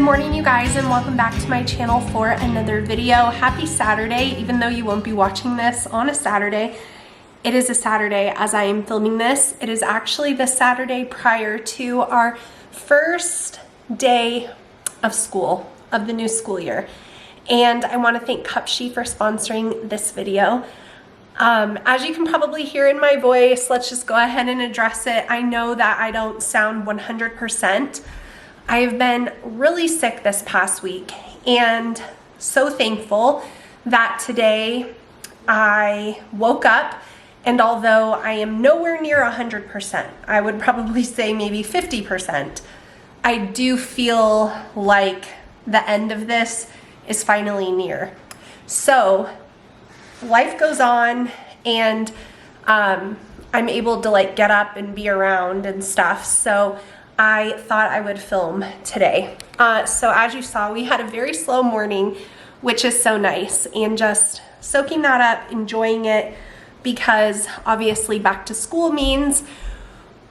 morning, you guys, and welcome back to my channel for another video. Happy Saturday, even though you won't be watching this on a Saturday. It is a Saturday as I am filming this. It is actually the Saturday prior to our first day of school, of the new school year. And I want to thank Cupshe for sponsoring this video. As you can probably hear in my voice, let's just go ahead and address it. I know that I don't sound 100%. I have been really sick this past week and so thankful that today I woke up, and although I am nowhere near 100%, I would probably say maybe 50%, I do feel like the end of this is finally near. So life goes on, and I'm able to like get up and be around and stuff. So I thought I would film today. So as you saw, we had a very slow morning, which is so nice, and just soaking that up, enjoying it, because obviously back to school means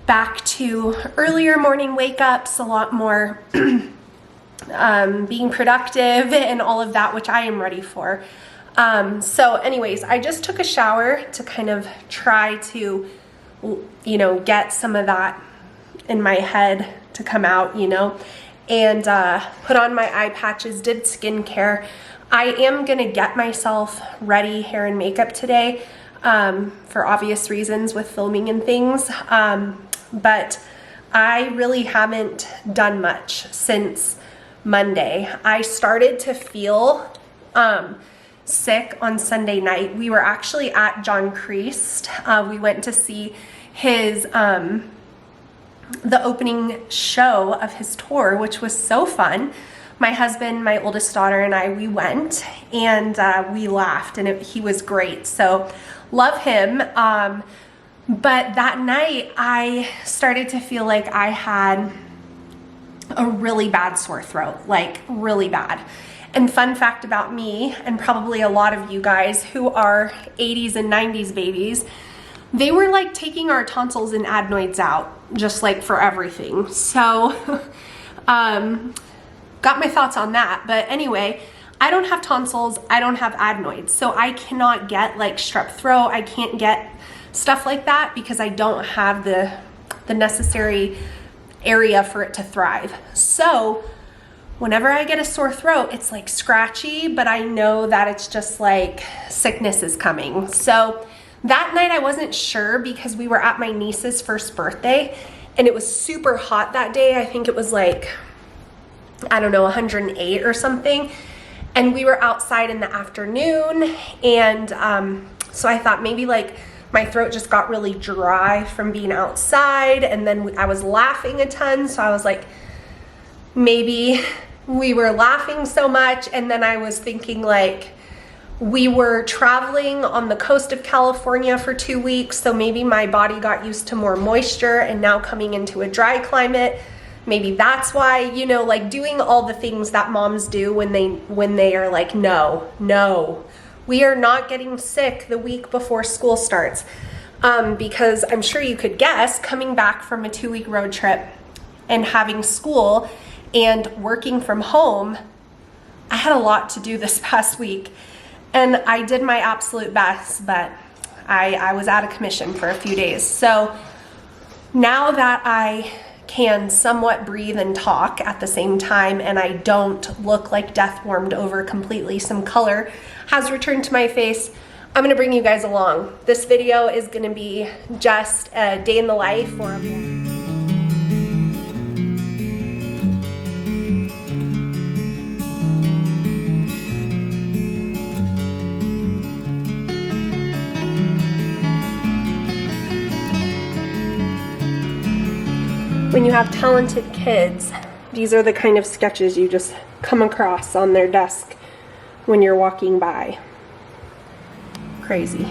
back to earlier morning wake ups, a lot more being productive and all of that, which I am ready for. So anyways, I just took a shower to kind of try to, get some of that in my head to come out, and put on my eye patches, did skincare. I am gonna get myself ready, hair and makeup today, for obvious reasons with filming and things, but I really haven't done much since Monday. I started to feel sick on Sunday night. We were actually at John Kreist. We went to see his the opening show of his tour, which was so fun. My husband, my oldest daughter, and I, we went, and we laughed, and he was great. So love him. But that night I started to feel like I had a really bad sore throat, like really bad. And fun fact about me, and probably a lot of you guys who are 80s and 90s babies, they were like taking our tonsils and adenoids out, just like for everything. So, got my thoughts on that. But anyway, I don't have tonsils, I don't have adenoids. So I cannot get like strep throat, I can't get stuff like that because I don't have the necessary area for it to thrive. So whenever I get a sore throat, it's like scratchy, but I know that it's just like sickness is coming. So that night I wasn't sure because we were at my niece's first birthday and it was super hot that day. I think it was like, I don't know, 108 or something. And we were outside in the afternoon, and so I thought maybe like my throat just got really dry from being outside, and then I was laughing a ton, so I was like, maybe we were laughing so much. And then I was thinking like we were traveling on the coast of California for 2 weeks, so maybe my body got used to more moisture, and now coming into a dry climate, maybe that's why, like doing all the things that moms do when they are like, no, we are not getting sick the week before school starts. Because I'm sure you could guess, coming back from a 2-week road trip and having school and working from home, I had a lot to do this past week. And I did my absolute best, but I was out of commission for a few days. So now that I can somewhat breathe and talk at the same time, and I don't look like death warmed over completely, some color has returned to my face, I'm gonna bring you guys along. This video is gonna be just a day in the life or a When you have talented kids, these are the kind of sketches you just come across on their desk when you're walking by. Crazy.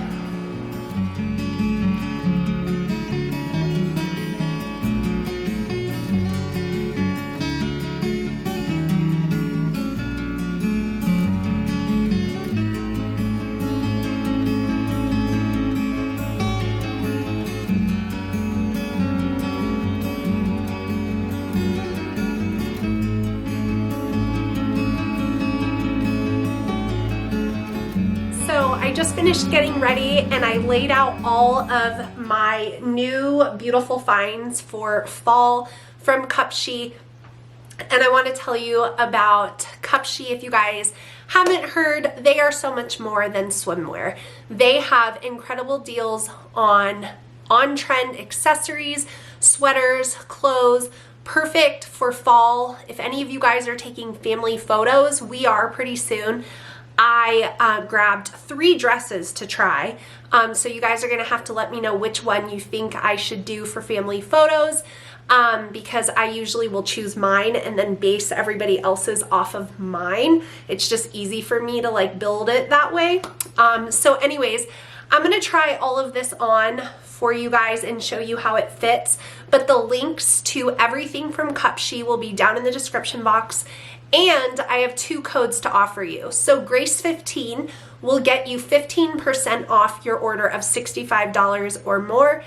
just finished getting ready and I laid out all of my new beautiful finds for fall from Cupshe. And I want to tell you about Cupshe. If you guys haven't heard, they are so much more than swimwear. They have incredible deals on on-trend accessories, sweaters, clothes, perfect for fall. If any of you guys are taking family photos, we are pretty soon. I grabbed 3 dresses to try. So you guys are gonna have to let me know which one you think I should do for family photos, because I usually will choose mine and then base everybody else's off of mine. It's just easy for me to like build it that way. So anyways, I'm gonna try all of this on for you guys and show you how it fits, but the links to everything from Cupshe will be down in the description box. And I have 2 codes to offer you. So Grace15 will get you 15% off your order of $65 or more.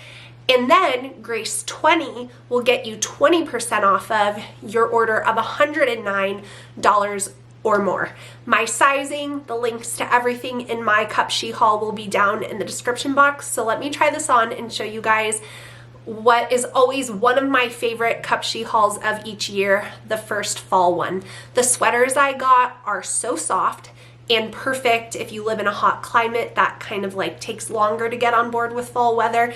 And then Grace20 will get you 20% off of your order of $109 or more. My sizing, the links to everything in my Cupshe haul will be down in the description box. So let me try this on and show you guys what is always one of my favorite Cupshe hauls of each year, the first fall one. The sweaters I got are so soft and perfect if you live in a hot climate that kind of like takes longer to get on board with fall weather.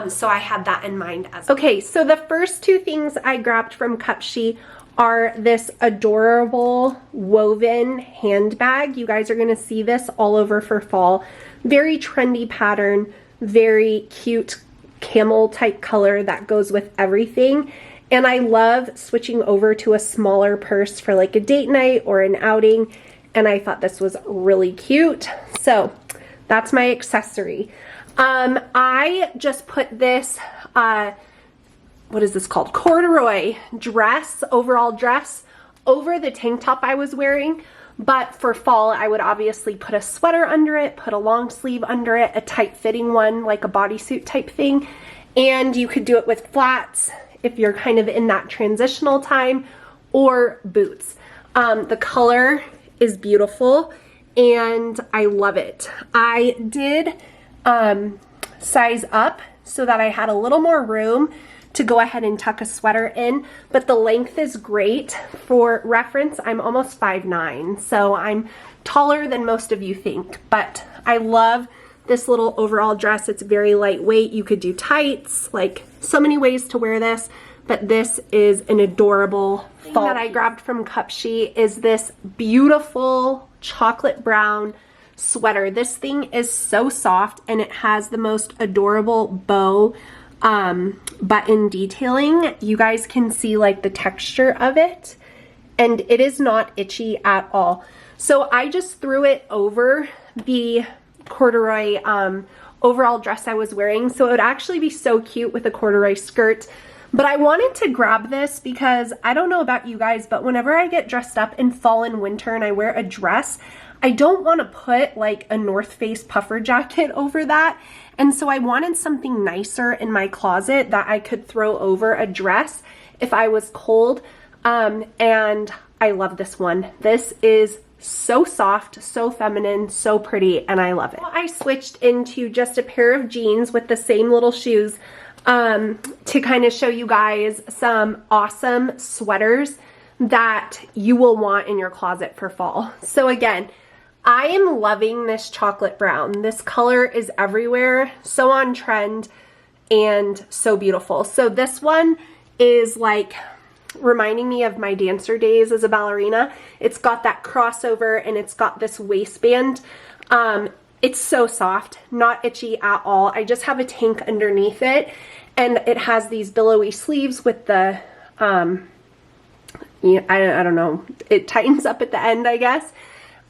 So I had that in mind as well. Okay, so the first 2 things I grabbed from Cupshe are this adorable woven handbag. You guys are gonna see this all over for fall. Very trendy pattern, very cute camel type color that goes with everything. And I love switching over to a smaller purse for like a date night or an outing. And I thought this was really cute. So that's my accessory. I just put this, what is this called? Corduroy dress, overall dress, over the tank top I was wearing. But for fall, I would obviously put a sweater under it, put a long sleeve under it, a tight fitting one, like a bodysuit type thing. And you could do it with flats if you're kind of in that transitional time, or boots. The color is beautiful and I love it. I did size up so that I had a little more room to go ahead and tuck a sweater in, but the length is great. For reference, I'm almost 5'9", so I'm taller than most of you think, but I love this little overall dress. It's very lightweight. You could do tights, like so many ways to wear this, but this is an adorable fall. That I grabbed from Cupshe is this beautiful chocolate brown sweater. This thing is so soft and it has the most adorable bow button detailing. You guys can see like the texture of it and it is not itchy at all. So I just threw it over the corduroy overall dress I was wearing, so it would actually be so cute with a corduroy skirt. But I wanted to grab this because I don't know about you guys, but whenever I get dressed up in fall and winter and I wear a dress, I don't want to put like a North Face puffer jacket over that. And so I wanted something nicer in my closet that I could throw over a dress if I was cold. And I love this one. This is so soft, so feminine, so pretty, and I love it. I switched into just a pair of jeans with the same little shoes to kind of show you guys some awesome sweaters that you will want in your closet for fall. So again, I am loving this chocolate brown. This color is everywhere, so on trend and so beautiful. So this one is like reminding me of my dancer days as a ballerina. It's got that crossover and it's got this waistband. It's so soft, not itchy at all. I just have a tank underneath it and it has these billowy sleeves with the, I don't know, it tightens up at the end, I guess.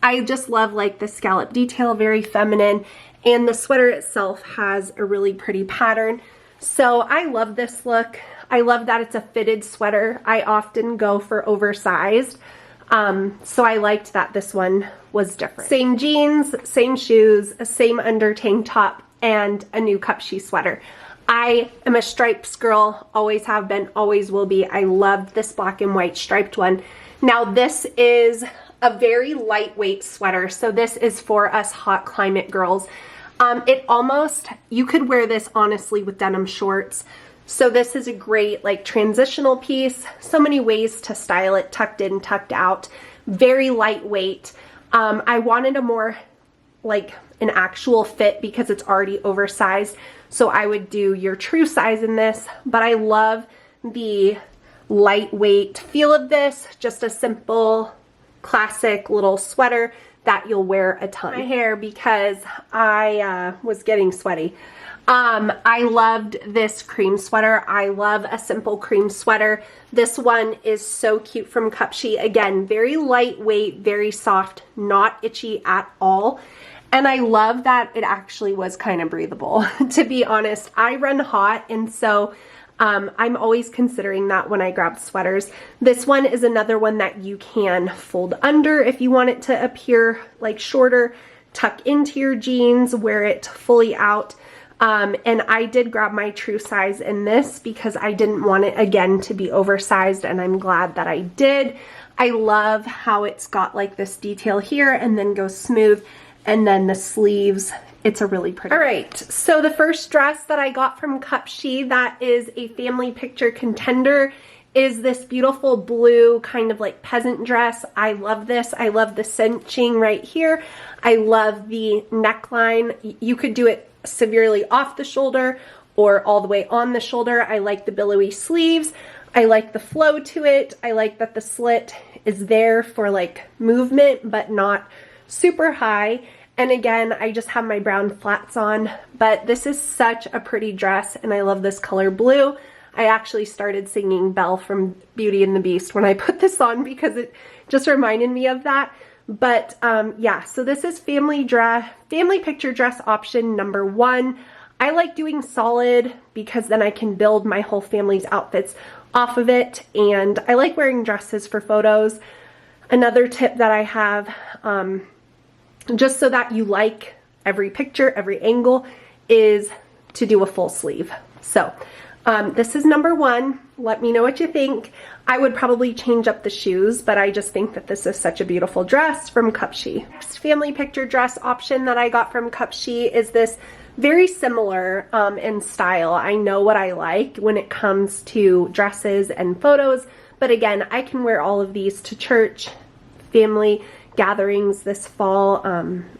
I just love like the scallop detail, very feminine, and the sweater itself has a really pretty pattern. So I love this look. I love that it's a fitted sweater. I often go for oversized. So I liked that this one was different. Same jeans, same shoes, same under tank top, and a new Cupshe sweater. I am a stripes girl, always have been, always will be. I love this black and white striped one. Now this is a very lightweight sweater. So this is for us hot climate girls. You could wear this honestly with denim shorts. So this is a great like transitional piece. So many ways to style it, tucked in, tucked out, very lightweight. I wanted a more like an actual fit because it's already oversized. So I would do your true size in this, but I love the lightweight feel of this. Just a simple, classic little sweater that you'll wear a ton. My hair because I was getting sweaty. I loved this cream sweater. I love a simple cream sweater. This one is so cute from Cupshe. Again, very lightweight, very soft, not itchy at all. And I love that it actually was kind of breathable. To be honest, I run hot, and so I'm always considering that when I grab sweaters. This one is another one that you can fold under if you want it to appear like shorter, tuck into your jeans, wear it fully out. And I did grab my true size in this because I didn't want it again to be oversized, and I'm glad that I did. I love how it's got like this detail here and then goes smooth, and then the sleeves. It's a really pretty. All right, so the first dress that I got from Cupshe that is a family picture contender is this beautiful blue kind of like peasant dress. I love this. I love the cinching right here. I love the neckline. You could do it severely off the shoulder or all the way on the shoulder. I like the billowy sleeves. I like the flow to it. I like that the slit is there for like movement, but not super high. And again, I just have my brown flats on, but this is such a pretty dress, and I love this color blue. I actually started singing Belle from Beauty and the Beast when I put this on because it just reminded me of that. But yeah, so this is family picture dress option number 1. I like doing solid because then I can build my whole family's outfits off of it, and I like wearing dresses for photos. Another tip that I have, just so that you like every picture, every angle, is to do a full sleeve. So this is number 1. Let me know what you think. I would probably change up the shoes, but I just think that this is such a beautiful dress from Cupshe. Next family picture dress option that I got from Cupshe is this very similar in style. I know what I like when it comes to dresses and photos, but again, I can wear all of these to church, family gatherings this fall,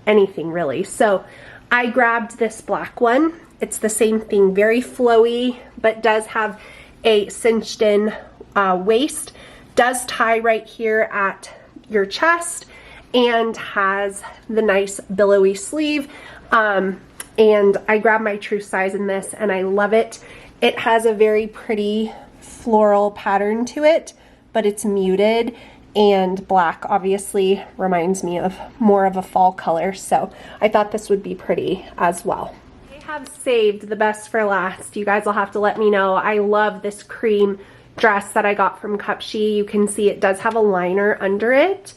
anything really. So I grabbed this black one. It's the same thing, very flowy, but does have a cinched in waist, does tie right here at your chest, and has the nice billowy sleeve. And I grabbed my true size in this, and I love it. It has a very pretty floral pattern to it, but it's muted, and black obviously reminds me of more of a fall color, so I thought this would be pretty as well. I have saved the best for last. You guys will have to let me know. I love this cream dress that I got from Cupshe. You can see it does have a liner under it,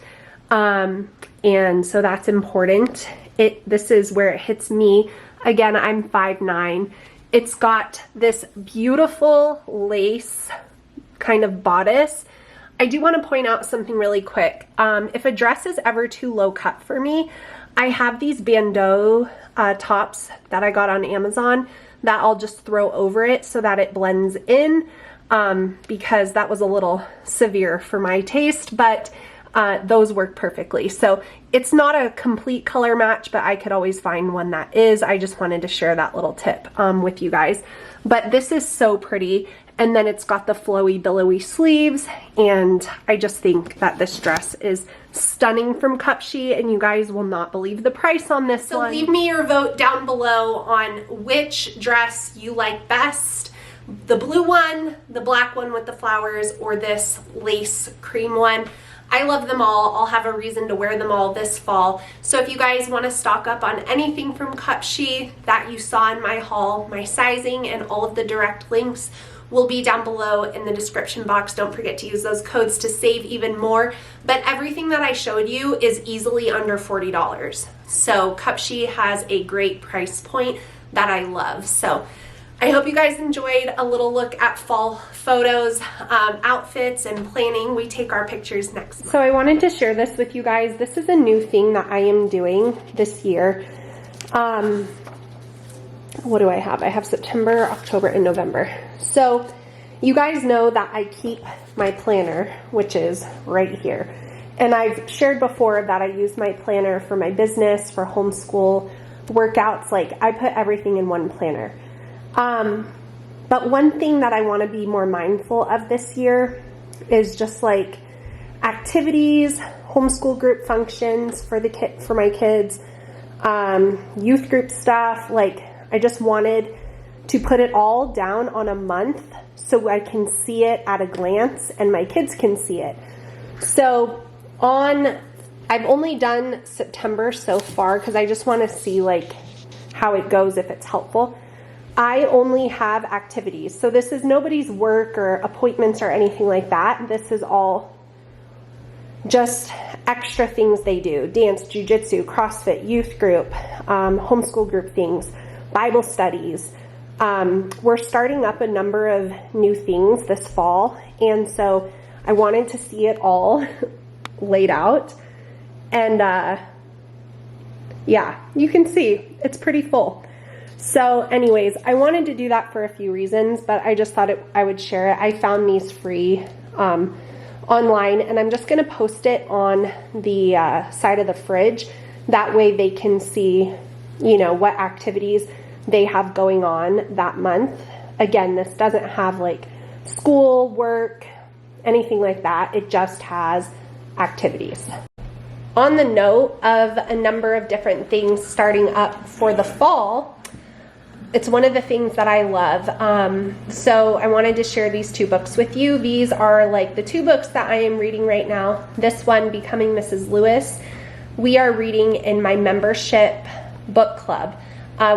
and so that's important. This is where it hits me. Again, I'm 5'9". It's got this beautiful lace kind of bodice. I do want to point out something really quick. If a dress is ever too low cut for me, I have these bandeau tops that I got on Amazon that I'll just throw over it so that it blends in, because that was a little severe for my taste, but those work perfectly. So it's not a complete color match, but I could always find one that is. I just wanted to share that little tip with you guys. But this is so pretty. And then it's got the flowy, billowy sleeves, and I just think that this dress is stunning from Cupshe, and you guys will not believe the price on this one. So leave me your vote down below on which dress you like best. The blue one, the black one with the flowers, or this lace cream one. I love them all. I'll have a reason to wear them all this fall. So if you guys want to stock up on anything from Cupshe that you saw in my haul, my sizing and all of the direct links will be down below in the description box. Don't forget to use those codes to save even more. But everything that I showed you is easily under $40. So Cupshe has a great price point that I love. So I hope you guys enjoyed a little look at fall photos, outfits, and planning. We take our pictures next month. So I wanted to share this with you guys. This is a new thing that I am doing this year. What do I have? I have September, October, and November. So you guys know that I keep my planner, which is right here. And I've shared before that I use my planner for my business, for homeschool, workouts. Like, I put everything in one planner. But one thing that I want to be more mindful of this year is just like activities, homeschool group functions for my kids, youth group stuff. Like, I just wanted to put it all down on a month so I can see it at a glance and my kids can see it. So I've only done September so far because I just want to see like how it goes, if it's helpful. I only have activities. So this is nobody's work or appointments or anything like that. This is all just extra things they do. Dance, jujitsu, CrossFit, youth group, homeschool group things, Bible studies. We're starting up a number of new things this fall. And so I wanted to see it all laid out. And yeah, you can see it's pretty full. So anyways, I wanted to do that for a few reasons, but I just thought I would share it. I found these free online, and I'm just going to post it on the side of the fridge. That way they can see, you know, what activities they have going on that month. Again, this doesn't have like school, work, anything like that. It just has activities. On the note of a number of different things starting up for the fall, it's one of the things that I love. So I wanted to share these two books with you. These are like the two books that I am reading right now. This one, Becoming Mrs. Lewis, we are reading in my membership book club.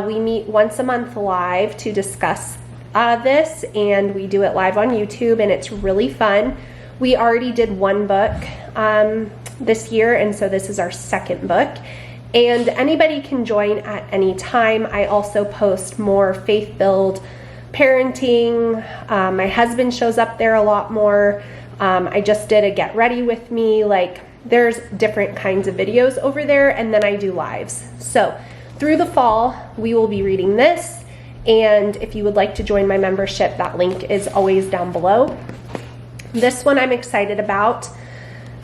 We meet once a month live to discuss this, and we do it live on YouTube, and it's really fun. We already did one book this year, and so this is our second book. And anybody can join at any time. I also post more faith-filled parenting. My husband shows up there a lot more. I just did a get ready with me. Like, there's different kinds of videos over there, and then I do lives. So through the fall, we will be reading this. And if you would like to join my membership, that link is always down below. This one I'm excited about.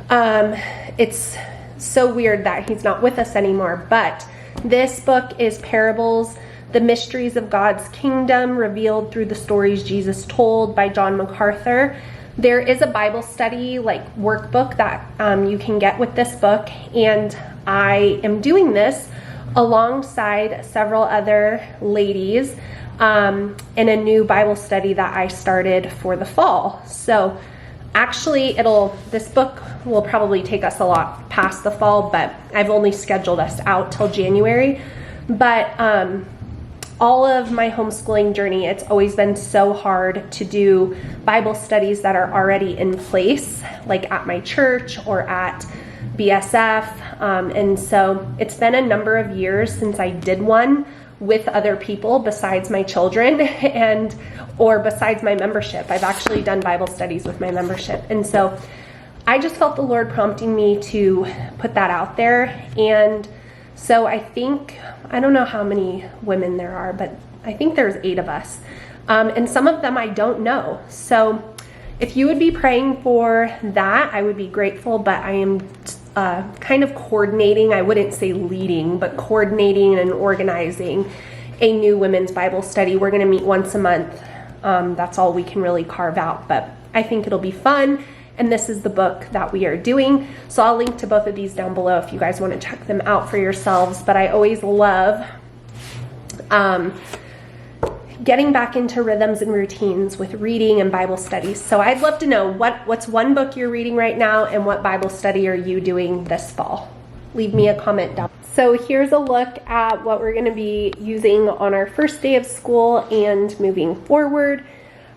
It's so weird that he's not with us anymore, but this book is Parables, The Mysteries of God's Kingdom Revealed Through the Stories Jesus Told by John MacArthur. There is a Bible study like workbook that you can get with this book, and I am doing this alongside several other ladies in a new Bible study that I started for the fall. So actually, this book will probably take us a lot past the fall, but I've only scheduled us out till January. But all of my homeschooling journey, it's always been so hard to do Bible studies that are already in place, like at my church or at BSF. And so it's been a number of years since I did one with other people besides my children or besides my membership. I've actually done Bible studies with my membership. And so I just felt the Lord prompting me to put that out there. And so I don't know how many women there are, but I think there's 8 of us. And some of them I don't know. So if you would be praying for that, I would be grateful, but I am kind of coordinating, I wouldn't say leading, but coordinating and organizing a new women's Bible study. We're going to meet once a month. That's all we can really carve out, but I think it'll be fun. And this is the book that we are doing. So I'll link to both of these down below if you guys want to check them out for yourselves. But I always love getting back into rhythms and routines with reading and Bible studies. So I'd love to know what's one book you're reading right now, and what Bible study are you doing this fall? Leave me a comment down. So here's a look at what we're going to be using on our first day of school and moving forward.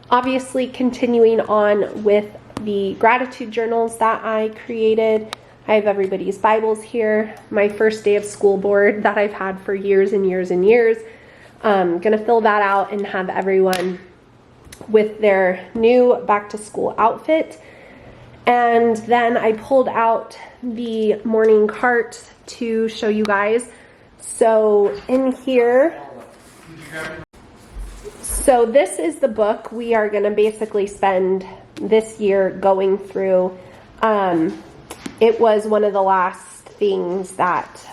Obviously continuing on with the gratitude journals that I created. I have everybody's Bibles here. My first day of school board that I've had for years and years and years. Gonna fill that out and have everyone with their new back to school outfit. And then I pulled out the morning cart to show you guys. So in here, so this is the book we are gonna basically spend this year going through. It was one of the last things that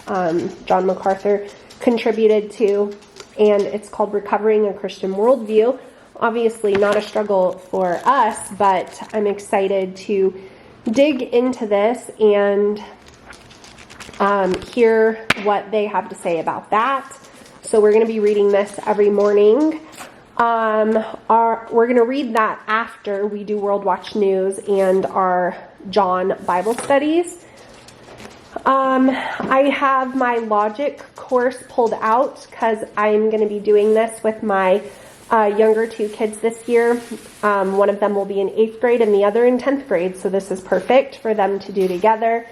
John MacArthur contributed to, and it's called Recovering a Christian Worldview. Obviously not a struggle for us, but I'm excited to dig into this and hear what they have to say about that. So we're going to be reading this every morning. We're going to read that after we do World Watch News and our John Bible studies. I have my logic course pulled out because I'm going to be doing this with my younger two kids this year. One of them will be in 8th grade and the other in 10th grade, so this is perfect for them to do together.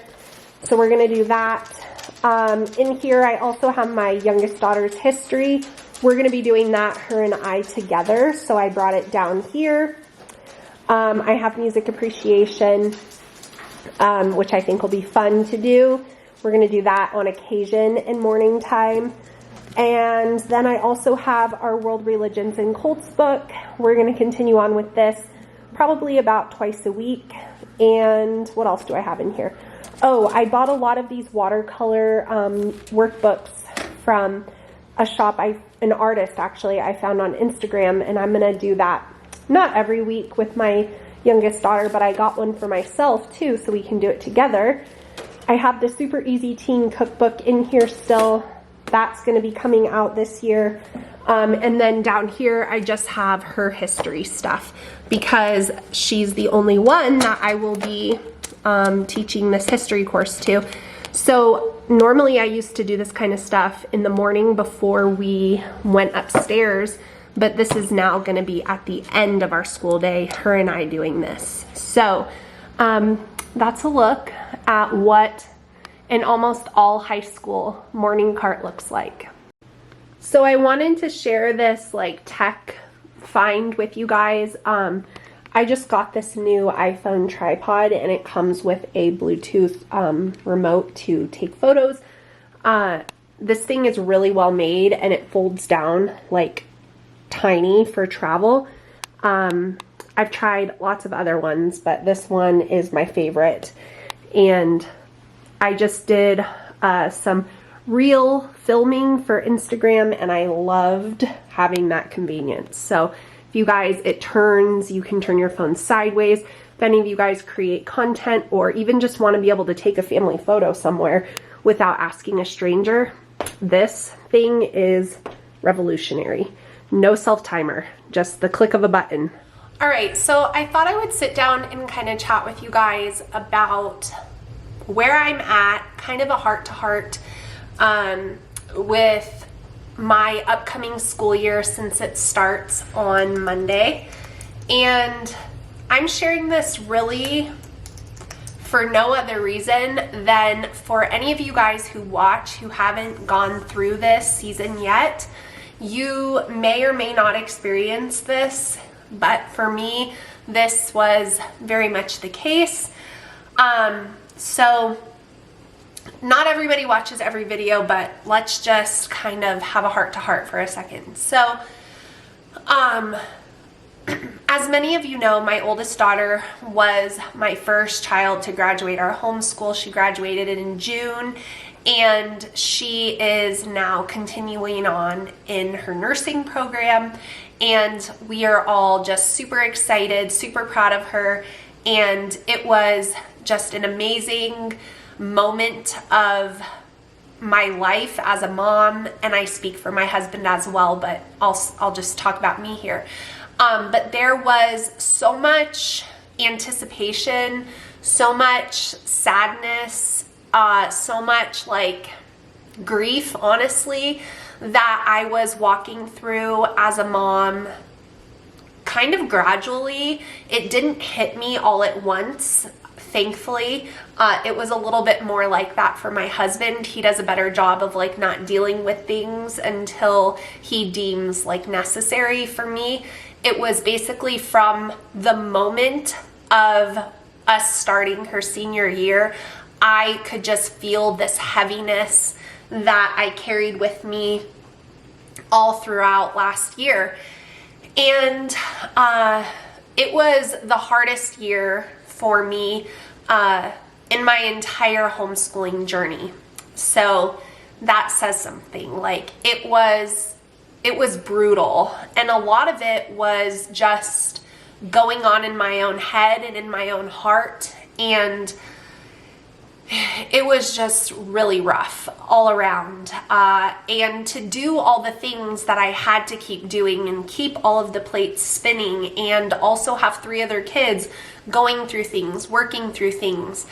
So we're going to do that. In here I also have my youngest daughter's history. We're going to be doing that, her and I together, so I brought it down here. I have music appreciation, which I think will be fun to do. We're going to do that on occasion in morning time. And then I also have our World Religions and Cults book. We're going to continue on with this probably about twice a week. And what else do I have in here? Oh, I bought a lot of these watercolor workbooks from a shop, an artist actually, I found on Instagram, and I'm going to do that not every week with my youngest daughter, but I got one for myself too, so we can do it together. I have the Super Easy Teen Cookbook in here still. That's going to be coming out this year. And then down here, I just have her history stuff because she's the only one that I will be teaching this history course to. So normally I used to do this kind of stuff in the morning before we went upstairs, but this is now going to be at the end of our school day, her and I doing this. So that's a look at what an almost all high school morning cart looks like. So I wanted to share this like tech find with you guys. I just got this new iPhone tripod and it comes with a Bluetooth remote to take photos. This thing is really well made and it folds down like tiny for travel. I've tried lots of other ones, but this one is my favorite. And I just did some reel filming for Instagram and I loved having that convenience. So if you guys, it turns, you can turn your phone sideways. If any of you guys create content or even just want to be able to take a family photo somewhere without asking a stranger, this thing is revolutionary. No self-timer, just the click of a button. All right, so I thought I would sit down and kind of chat with you guys about where I'm at, kind of a heart-to-heart with my upcoming school year since it starts on Monday. And I'm sharing this really for no other reason than for any of you guys who watch who haven't gone through this season yet. You may or may not experience this, but for me, this was very much the case. So not everybody watches every video, but let's just kind of have a heart-to-heart for a second. So, as many of you know, my oldest daughter was my first child to graduate our homeschool. She graduated in June, and she is now continuing on in her nursing program, and we are all just super excited, super proud of her, and it was just an amazing moment of my life as a mom, and I speak for my husband as well, but I'll just talk about me here. But there was so much anticipation, so much sadness, so much like grief, honestly, that I was walking through as a mom kind of gradually. It didn't hit me all at once. thankfully, it was a little bit more like that for my husband. He does a better job of like not dealing with things until he deems like necessary. For me, it was basically from the moment of us starting her senior year, I could just feel this heaviness that I carried with me all throughout last year. And it was the hardest year for me in my entire homeschooling journey. So that says something. Like it was brutal, and a lot of it was just going on in my own head and in my own heart, and it was just really rough all around. And to do all the things that I had to keep doing and keep all of the plates spinning, and also have 3 other kids going through things, working through things,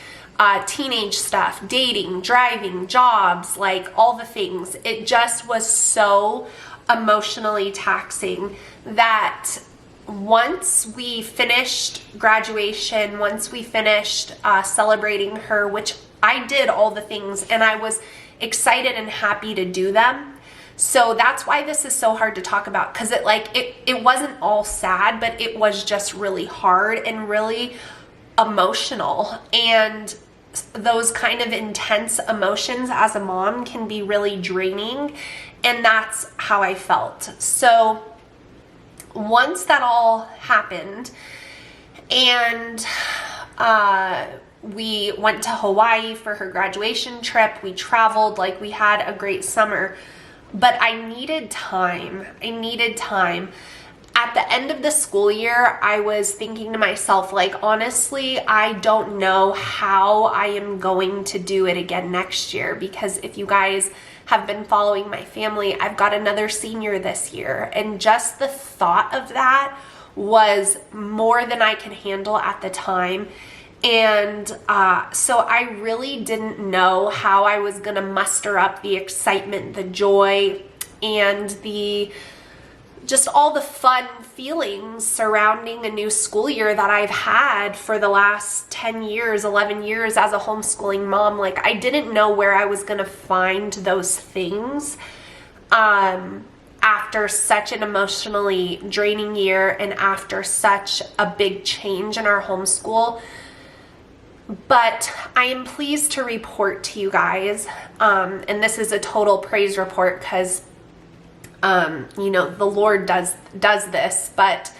teenage stuff, dating, driving, jobs, like all the things. It just was so emotionally taxing that once we finished graduation, once we finished celebrating her, which I did all the things and I was excited and happy to do them. So that's why this is so hard to talk about, because it wasn't all sad, but it was just really hard and really emotional. And those kind of intense emotions as a mom can be really draining, and that's how I felt. So once that all happened, and we went to Hawaii for her graduation trip, we traveled, like we had a great summer, but I needed time. At the end of the school year, I was thinking to myself, like, honestly, I don't know how I am going to do it again next year, because if you guys have been following my family, I've got another senior this year, and just the thought of that was more than I could handle at the time. And so I really didn't know how I was gonna muster up the excitement, the joy, and just all the fun feelings surrounding a new school year that I've had for the last 10 years, 11 years as a homeschooling mom. Like, I didn't know where I was gonna find those things after such an emotionally draining year and after such a big change in our homeschool. But I am pleased to report to you guys, and this is a total praise report, because you know, the Lord does this, but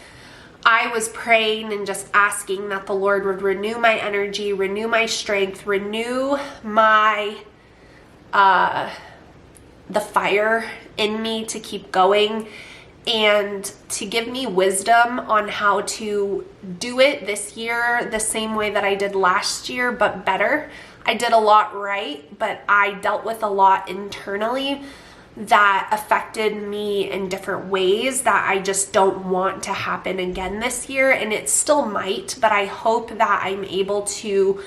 I was praying and just asking that the Lord would renew my energy, renew my strength, renew my the fire in me to keep going, and to give me wisdom on how to do it this year the same way that I did last year, but better. I did a lot right, but I dealt with a lot internally that affected me in different ways that I just don't want to happen again this year. And it still might, but I hope that I'm able to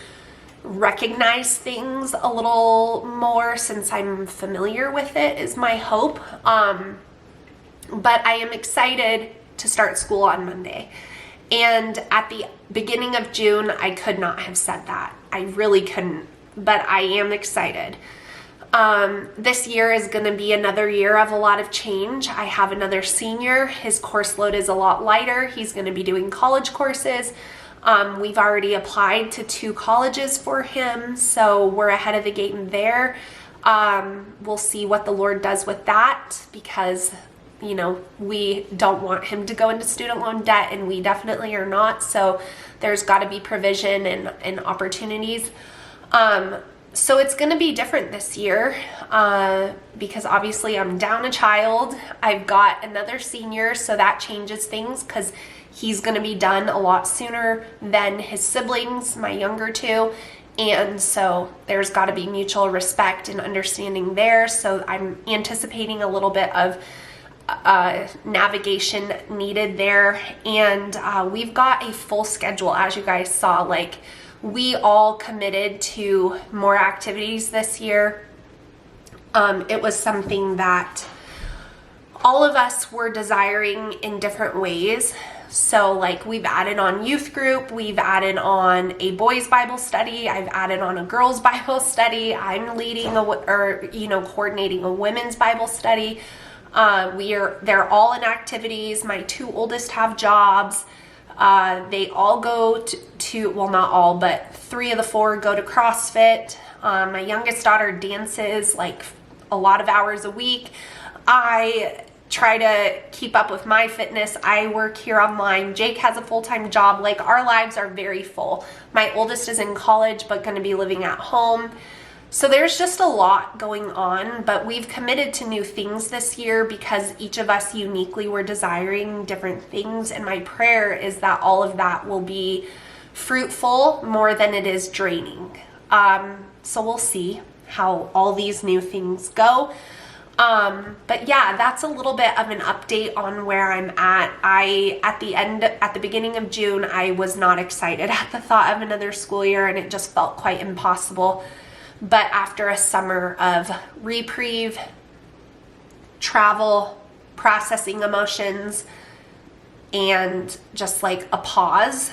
recognize things a little more since I'm familiar with it, is my hope. But I am excited to start school on Monday. And at the beginning of June, I could not have said that. I really couldn't, but I am excited. This year is going to be another year of a lot of change. I have another senior. His course load is a lot lighter. He's going to be doing college courses. We've already applied to 2 colleges for him, so we're ahead of the game there. We'll see what the Lord does with that, because you know, we don't want him to go into student loan debt, and we definitely are not. So there's got to be provision and opportunities. So it's going to be different this year, because obviously I'm down a child. I've got another senior, so that changes things, because he's going to be done a lot sooner than his siblings, my younger 2. And so there's got to be mutual respect and understanding there. So I'm anticipating a little bit of navigation needed there. And we've got a full schedule, as you guys saw. Like, we all committed to more activities this year. It was something that all of us were desiring in different ways. So like we've added on youth group, we've added on a boys Bible study, I've added on a girls Bible study, I'm leading coordinating a women's Bible study. They're all in activities. My 2 oldest have jobs. They all go to well, not all, but 3 of the 4 go to CrossFit. My youngest daughter dances like a lot of hours a week. I try to keep up with my fitness. I work here online. Jake has a full-time job. Like, our lives are very full. My oldest is in college, but going to be living at home. So there's just a lot going on, but we've committed to new things this year because each of us uniquely were desiring different things. And my prayer is that all of that will be fruitful more than it is draining. So we'll see how all these new things go. But yeah, that's a little bit of an update on where I'm at. At the beginning of June, I was not excited at the thought of another school year, and it just felt quite impossible. But after a summer of reprieve, travel, processing emotions, and just like a pause,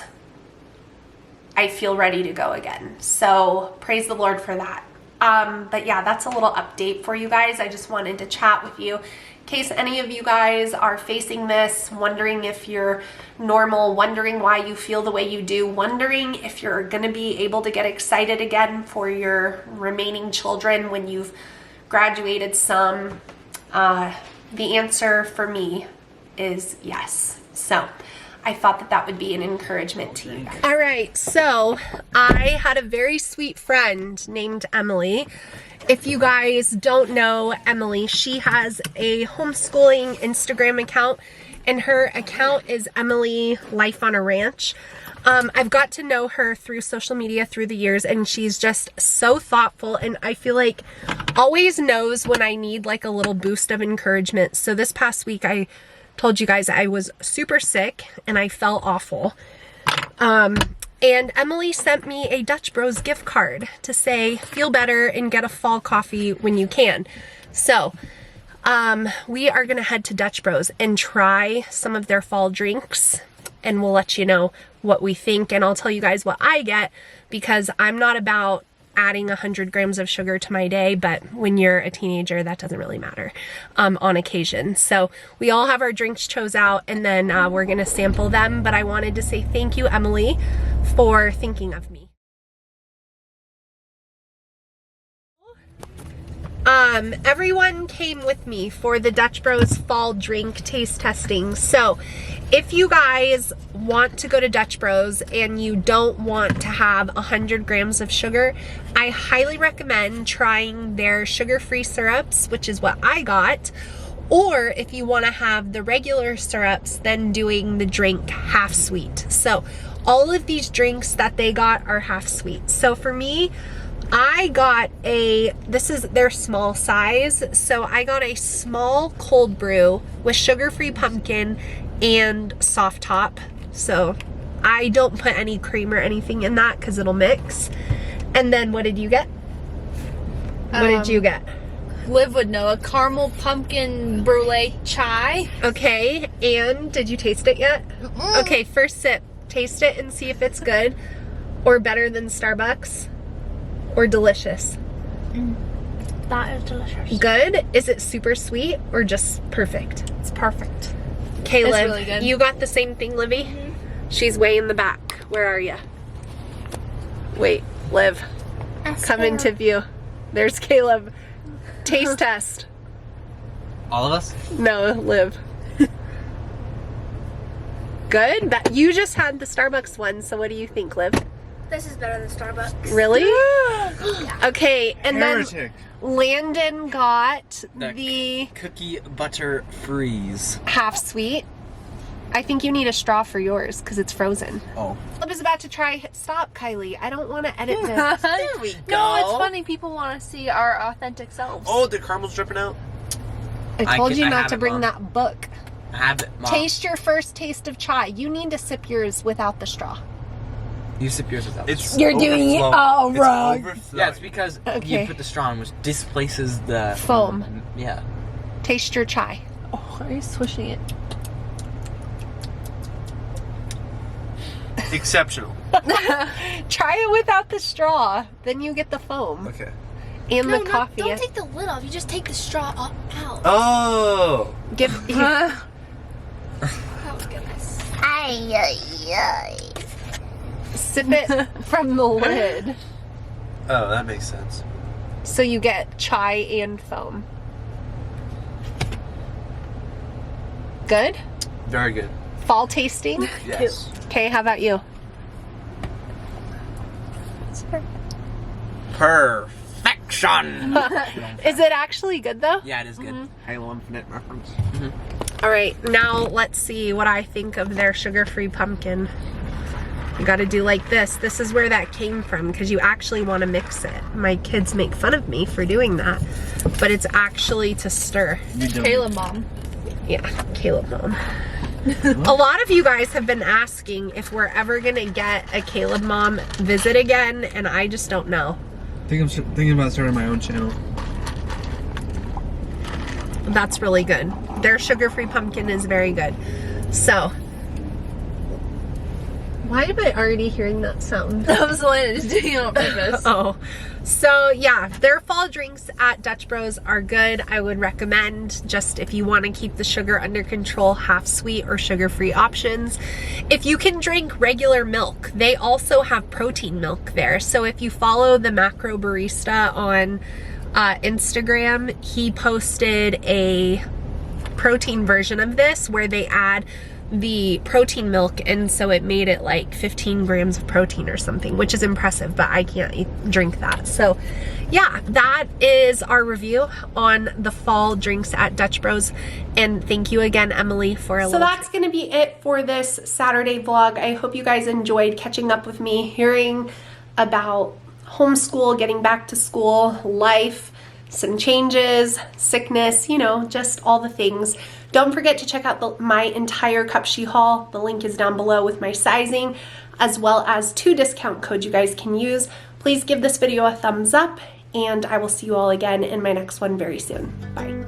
I feel ready to go again. So praise the Lord for that. But yeah, that's a little update for you guys. I just wanted to chat with you in case any of you guys are facing this, wondering if you're normal, wondering why you feel the way you do, wondering if you're going to be able to get excited again for your remaining children when you've graduated some. The answer for me is yes. So I thought that would be an encouragement to you guys. All right, so I had a very sweet friend named Emily. If you guys don't know Emily, she has a homeschooling Instagram account, and her account is Emily Life on a Ranch. I've got to know her through social media through the years, and she's just so thoughtful, and I feel like always knows when I need like a little boost of encouragement. So this past week, I told you guys I was super sick and I felt awful. And Emily sent me a Dutch Bros gift card to say, feel better and get a fall coffee when you can. So, we are going to head to Dutch Bros and try some of their fall drinks, and we'll let you know what we think. And I'll tell you guys what I get, because I'm not about adding 100 grams of sugar to my day, but when you're a teenager, that doesn't really matter on occasion. So we all have our drinks chose out, and then we're gonna sample them. But I wanted to say thank you, Emily, for thinking of me. Everyone came with me for the Dutch Bros fall drink taste testing. So if you guys want to go to Dutch Bros and you don't want to have 100 grams of sugar, I highly recommend trying their sugar-free syrups, which is what I got. Or if you want to have the regular syrups, then doing the drink half sweet. So all of these drinks that they got are half sweet. So for me, I got this is their small size, so I got a small cold brew with sugar-free pumpkin and soft top. So I don't put any cream or anything in that because it'll mix. And then what did you get? What did you get? Liv would know, a caramel pumpkin brulee chai. Okay, and did you taste it yet? Okay, first sip. Taste it and see if it's good or better than Starbucks. Or delicious? That is delicious. Good? Is it super sweet or just perfect? It's perfect. Caleb, It's really good. You got the same thing, Livy? Mm-hmm. She's way in the back. Where are you? Wait, Liv. Come into view. There's Caleb. Taste test. All of us? No, Liv. Good? You just had the Starbucks one, so what do you think, Liv? This is better than Starbucks. Really? Yeah. Okay, and Heretic. then Landon got the cookie butter freeze. half sweet. I think you need a straw for yours because it's frozen. Oh. I was about to try. Stop, Kylie. I don't want to edit this. There we go. No, it's funny. People want to see our authentic selves. Oh, the caramel's dripping out. I told you I not have to it, bring Mom. that book. I have it, Mom. Taste your first taste of chai. You need to sip yours without the straw. You sip yours without the straw. You're doing it all wrong. Yeah, it's because Okay. you put the straw in, which displaces the Foam. Yeah. Taste your chai. Why are you swishing it? Exceptional. Try it without the straw. Then you get the foam. Okay. And No, the coffee. don't take the lid off. You just take the straw out. Oh. Give. Oh, goodness. Sip it from the lid. Oh, that makes sense. So you get chai and foam. Good? Very good. Fall tasting? Yes. Okay, how about you? Perfection. Is it actually good though? Yeah, it is good. Halo Infinite reference. All right, now let's see what I think of their sugar-free pumpkin. You gotta do like this. This is where that came from because you actually want to mix it. My kids make fun of me for doing that, but it's actually to stir. Caleb mom. Yeah, Caleb mom. A lot of you guys have been asking if we're ever gonna get a Caleb mom visit again, and I just don't know. I think I'm thinking about starting my own channel. That's really good. Their sugar-free pumpkin is very good. So, why am I already hearing that sound? That was Elena just doing it on purpose. Oh, so yeah, their fall drinks at Dutch Bros are good. I would recommend, just if you want to keep the sugar under control, half sweet or sugar-free options. If you can drink regular milk, they also have protein milk there. So if you follow the Macro Barista on Instagram, he posted a protein version of this where they add the protein milk, and so it made it like 15 grams of protein or something, which is impressive, but I can't drink that. So yeah, that is our review on the fall drinks at Dutch Bros, and thank you again, Emily, for a little. So that's gonna be it for this Saturday vlog. I hope you guys enjoyed catching up with me, hearing about homeschool, getting back to school, life, some changes, sickness, you know, just all the things. Don't forget to check out my entire Cupshe haul. The link is down below with my sizing, as well as 2 discount codes you guys can use. Please give this video a thumbs up, and I will see you all again in my next one very soon. Bye.